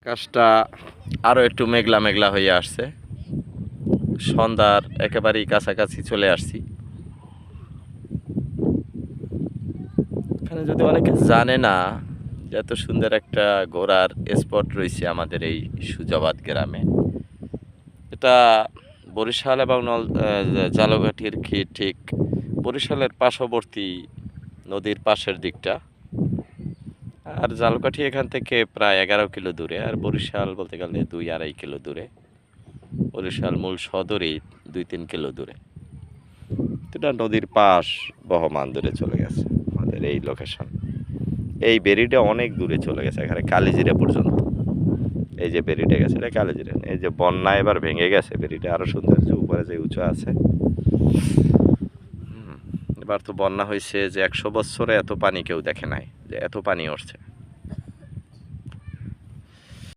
আকাশটা আরও একটু মেঘলা মেঘলা হয়ে আসছে। সন্ধ্যার একেবারেই কাছাকাছি চলে আসছি। এখানে যদি অনেকে জানে না যে এত সুন্দর একটা ঘোরার স্পট রয়েছে আমাদের এই সুজাবাদ গ্রামে। এটা বরিশাল এবং ঝালকাঠির ঠিক বরিশালের পার্শ্ববর্তী নদীর পাশের দিকটা। আর ঝালকাঠি এখান থেকে প্রায় 11 কিলো দূরে, আর বরিশাল বলতে গেলে 2-2.5 কিলো দূরে। বরিশাল মূল সদরই 2-3 কিলো দূরে। এটা নদীর পাশ বহমান দূরে চলে গেছে আমাদের এই লোকেশন। এই বেরিটা অনেক দূরে চলে গেছে, এখানে কালিজিরা পর্যন্ত। এই যে বেরিটা গেছে এটা কালিজিরা। এই যে বন্যা এবার ভেঙে গেছে, বেরিটা আরো সুন্দর, যে উপরে যে উঁচু আছে। এবার তো বন্যা হয়েছে যে 100 বছরে এত পানি কেউ দেখে নাই, যে এত পানি উঠছে।